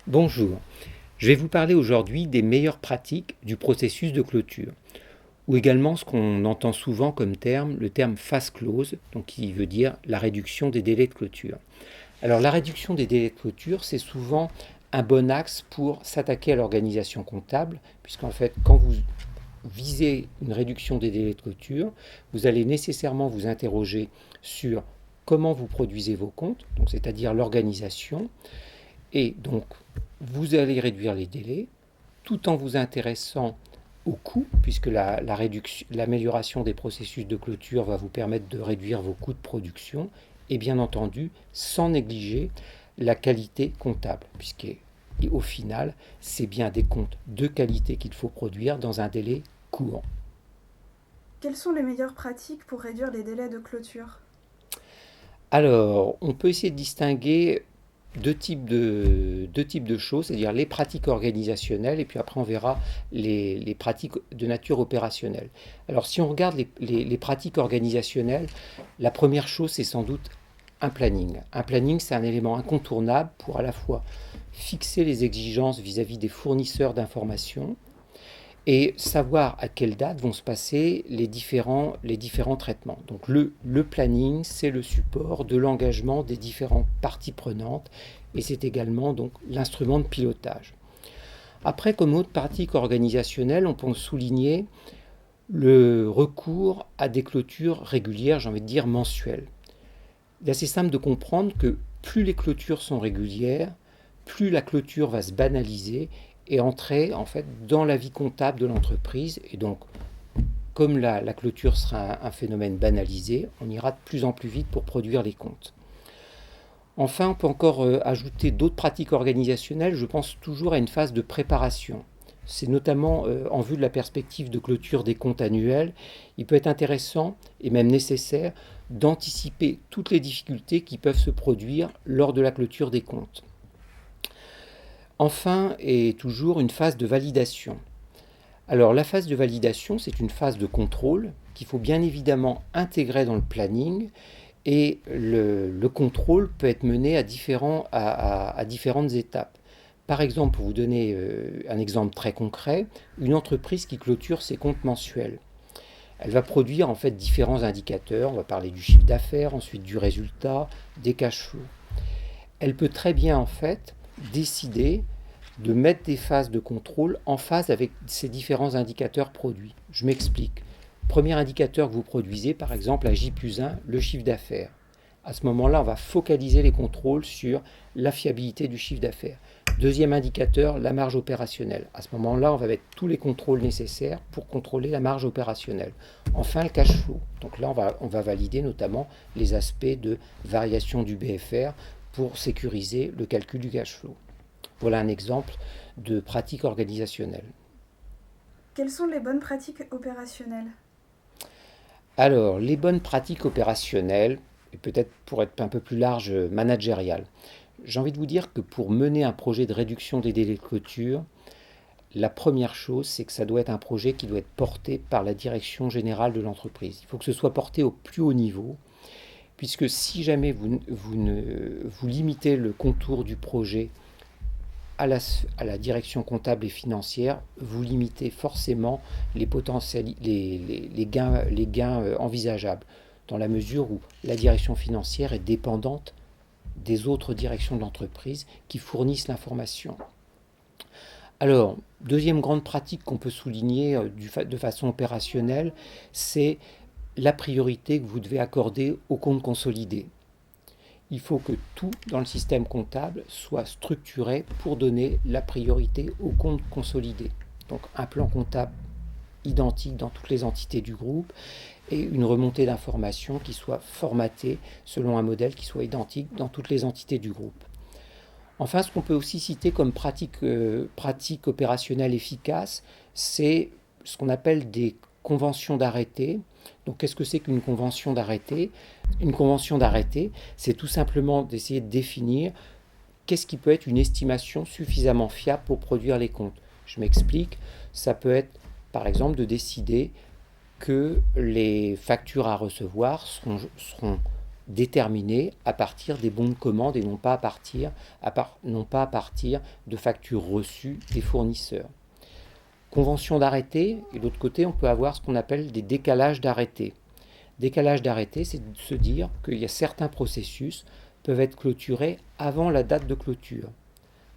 Bonjour, je vais vous parler aujourd'hui des meilleures pratiques du processus de clôture, ou également ce qu'on entend souvent comme terme, le terme fast close, donc qui veut dire la réduction des délais de clôture. Alors la réduction des délais de clôture, c'est souvent un bon axe pour s'attaquer à l'organisation comptable, puisqu'en fait, quand vous visez une réduction des délais de clôture, vous allez nécessairement vous interroger sur comment vous produisez vos comptes, donc c'est-à-dire l'organisation, et donc vous allez réduire les délais tout en vous intéressant au coût, puisque l'amélioration des processus de clôture va vous permettre de réduire vos coûts de production, et bien entendu sans négliger la qualité comptable, puisqu'au final, c'est bien des comptes de qualité qu'il faut produire dans un délai court. Quelles sont les meilleures pratiques pour réduire les délais de clôture? Alors, on peut essayer de distinguer deux types de choses, c'est-à-dire les pratiques organisationnelles, et puis après on verra les pratiques de nature opérationnelle. Alors si on regarde les pratiques organisationnelles, la première chose c'est sans doute un planning. Un planning c'est un élément incontournable pour à la fois fixer les exigences vis-à-vis des fournisseurs d'informations, et savoir à quelle date vont se passer les différents traitements. Donc le planning, c'est le support de l'engagement des différentes parties prenantes et c'est également donc l'instrument de pilotage. Après, comme autre pratique organisationnelle, on peut souligner le recours à des clôtures régulières, j'ai envie de dire mensuelles. Il est assez simple de comprendre que plus les clôtures sont régulières, plus la clôture va se banaliser et entrer en fait dans la vie comptable de l'entreprise. Et donc, comme la clôture sera un phénomène banalisé, on ira de plus en plus vite pour produire les comptes. Enfin, on peut encore ajouter d'autres pratiques organisationnelles. Je pense toujours à une phase de préparation. C'est notamment en vue de la perspective de clôture des comptes annuels. Il peut être intéressant et même nécessaire d'anticiper toutes les difficultés qui peuvent se produire lors de la clôture des comptes. Enfin, et toujours une phase de validation. Alors la phase de validation, c'est une phase de contrôle qu'il faut bien évidemment intégrer dans le planning et le contrôle peut être mené à différentes étapes. Par exemple, pour vous donner un exemple très concret, une entreprise qui clôture ses comptes mensuels. Elle va produire en fait différents indicateurs, on va parler du chiffre d'affaires, ensuite du résultat, des cash flows. Elle peut très bien en fait décider de mettre des phases de contrôle en phase avec ces différents indicateurs produits. Je m'explique. Premier indicateur que vous produisez, par exemple à J+1, le chiffre d'affaires. À ce moment-là, on va focaliser les contrôles sur la fiabilité du chiffre d'affaires. Deuxième indicateur, la marge opérationnelle. À ce moment-là, on va mettre tous les contrôles nécessaires pour contrôler la marge opérationnelle. Enfin, le cash flow. Donc là, on va valider notamment les aspects de variation du BFR pour sécuriser le calcul du cash flow. Voilà un exemple de pratique organisationnelle. Quelles sont les bonnes pratiques opérationnelles? Alors, les bonnes pratiques opérationnelles, et peut-être pour être un peu plus large, managériales. J'ai envie de vous dire que pour mener un projet de réduction des délais de clôture, la première chose, c'est que ça doit être un projet qui doit être porté par la direction générale de l'entreprise. Il faut que ce soit porté au plus haut niveau, puisque si jamais vous limitez le contour du projet à la direction comptable et financière, vous limitez forcément les gains envisageables, dans la mesure où la direction financière est dépendante des autres directions de l'entreprise qui fournissent l'information. Alors, deuxième grande pratique qu'on peut souligner de façon opérationnelle, c'est la priorité que vous devez accorder aux comptes consolidés. Il faut que tout dans le système comptable soit structuré pour donner la priorité aux comptes consolidés. Donc un plan comptable identique dans toutes les entités du groupe et une remontée d'informations qui soit formatée selon un modèle qui soit identique dans toutes les entités du groupe. Enfin, ce qu'on peut aussi citer comme pratique opérationnelle efficace, c'est ce qu'on appelle des conventions d'arrêté. Donc, qu'est-ce que c'est qu'une convention d'arrêté? Une convention d'arrêté, c'est tout simplement d'essayer de définir qu'est-ce qui peut être une estimation suffisamment fiable pour produire les comptes. Je m'explique, ça peut être par exemple de décider que les factures à recevoir seront déterminés à partir des bons de commande et non pas à partir de factures reçues des fournisseurs. Convention d'arrêté, et de l'autre côté, on peut avoir ce qu'on appelle des décalages d'arrêté. Décalage d'arrêté, c'est de se dire qu'il y a certains processus peuvent être clôturés avant la date de clôture.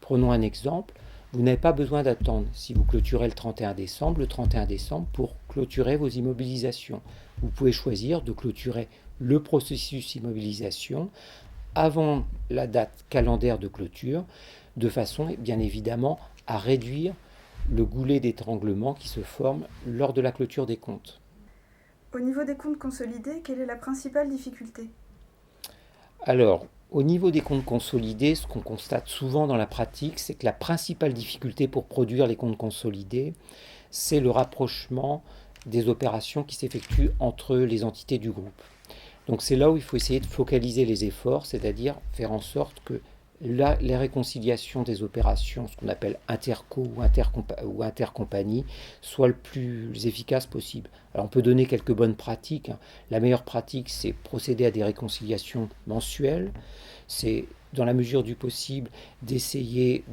Prenons un exemple, vous n'avez pas besoin d'attendre, si vous clôturez le 31 décembre, pour clôturer vos immobilisations. Vous pouvez choisir de clôturer le processus immobilisation avant la date calendaire de clôture, de façon bien évidemment à réduire le goulet d'étranglement qui se forme lors de la clôture des comptes. Au niveau des comptes consolidés, quelle est la principale difficulté? Alors, au niveau des comptes consolidés, ce qu'on constate souvent dans la pratique, c'est que la principale difficulté pour produire les comptes consolidés, c'est le rapprochement des opérations qui s'effectuent entre les entités du groupe. Donc c'est là où il faut essayer de focaliser les efforts, c'est-à-dire faire en sorte que les réconciliations des opérations, ce qu'on appelle interco ou intercompagnie, soient le plus efficace possible. Alors on peut donner quelques bonnes pratiques. La meilleure pratique, c'est procéder à des réconciliations mensuelles. C'est, dans la mesure du possible, d'essayer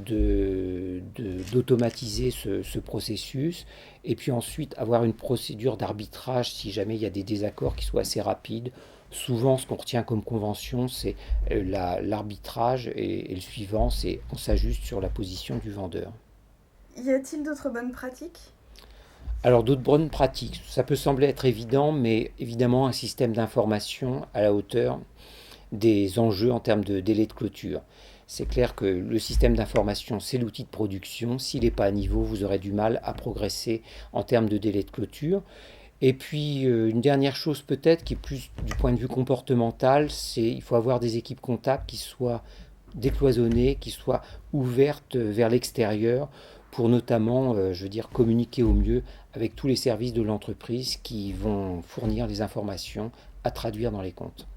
d'automatiser ce processus et puis ensuite avoir une procédure d'arbitrage si jamais il y a des désaccords qui soient assez rapides. Souvent, ce qu'on retient comme convention, c'est l'arbitrage et le suivant, c'est on s'ajuste sur la position du vendeur. Y a-t-il d'autres bonnes pratiques? Alors d'autres bonnes pratiques, ça peut sembler être évident, mais évidemment un système d'information à la hauteur des enjeux en termes de délai de clôture. C'est clair que le système d'information, c'est l'outil de production. S'il n'est pas à niveau, vous aurez du mal à progresser en termes de délai de clôture. Et puis une dernière chose peut-être qui est plus du point de vue comportemental, c'est il faut avoir des équipes comptables qui soient décloisonnées, qui soient ouvertes vers l'extérieur pour notamment, communiquer au mieux avec tous les services de l'entreprise qui vont fournir les informations à traduire dans les comptes.